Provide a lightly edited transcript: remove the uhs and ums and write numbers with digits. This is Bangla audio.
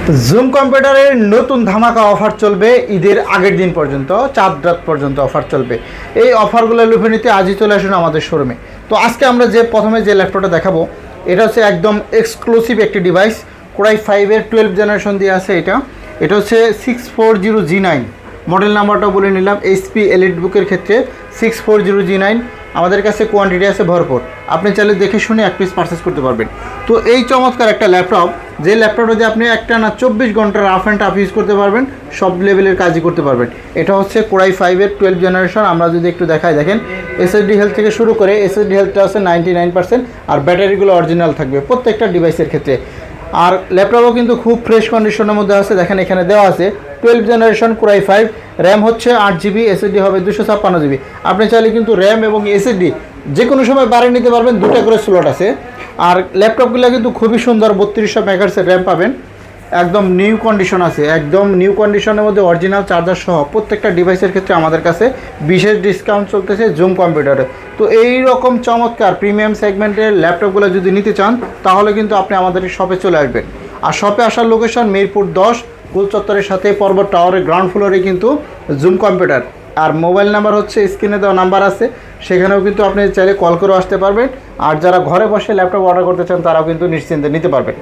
জুম কম্পিউটারের নতুন ধামাকা অফার চলবে ঈদের আগের দিন পর্যন্ত, চাঁদ রাত পর্যন্ত অফার চলবে। এই অফারগুলো লুফে নিতে আজই চলে আসুন আমাদের শোরুমে। তো আজকে আমরা প্রথমে যে ল্যাপটপটা দেখাবো, এটা হচ্ছে একদম এক্সক্লুসিভ একটি ডিভাইস। কোরাই 5-এর 12 জেনারেশন দিয়ে আছে। এটা হচ্ছে 640G9 মডেল নাম্বারটা বলে নিলাম। এইচপি এলিট বুকের ক্ষেত্রে 640G9 আমাদের কাছে কোয়ান্টিটি আছে ভরপুর। আপনি চাইলে দেখে শুনে এক পিস পারচেস করতে পারবেন। তো এই চমৎকার একটা ল্যাপটপ, যে ল্যাপটপটা দিয়ে আপনি একটা না 24 ঘন্টা রাফ অ্যান্ড টাফ ইউজ করতে পারবেন, সব লেভেলের কাজই করতে পারবেন। এটা হচ্ছে কোরাই 5-এর 12 জেনারেশন। আমরা যদি একটু দেখাই, দেখেন এসএসডি হেলথ থেকে শুরু করে এসএসডি হেলথটা আছে 99%, আর ব্যাটারিগুলো অরিজিনাল থাকবে প্রত্যেকটা ডিভাইসের ক্ষেত্রে। আর ল্যাপটপও কিন্তু খুব ফ্রেশ কন্ডিশনের মধ্যে আছে। দেখেন এখানে দেওয়া আছে 12 জেনারেশন কোরাই 5, র্যাম হচ্ছে 8GB, এসএসডি হবে 256GB। আপনি চাইলে কিন্তু র্যাম এবং এসএসডি যে কোনো সময় বাড়িয়ে নিতে পারবেন, দুটো করে স্লট আছে। আর ল্যাপটপগুলো কিন্তু খুবই সুন্দর, 3200 মেগাহার্টজের র্যাম পাবেন, একদম নিউ কন্ডিশন আছে, একদম নিউ কন্ডিশনের মধ্যে অরিজিনাল চার্জার সহ প্রত্যেকটা ডিভাইসের ক্ষেত্রে আমাদের কাছে বিশেষ ডিসকাউন্ট চলতেছে জুম কম্পিউটারে। তো এই রকম চমৎকার প্রিমিয়াম সেগমেন্টের ল্যাপটপগুলো যদি নিতে চান, তাহলে কিন্তু আপনি আমাদের শপে চলে আসবেন। আর শপে আসার লোকেশন মিরপুর 10 গোল চত্বরের সাথে পর্বত টাওয়ারের গ্রাউন্ড ফ্লোরে কিন্তু জুম কম্পিউটার। আর মোবাইল নাম্বার হচ্ছে স্ক্রিনে দেওয়া নাম্বার আছে, সেখানেও কিন্তু আপনি চাইলে কল করেও আসতে পারবেন। আর যারা ঘরে বসে ল্যাপটপ অর্ডার করতে চান, তারাও কিন্তু নিশ্চিন্তে নিতে পারবেন।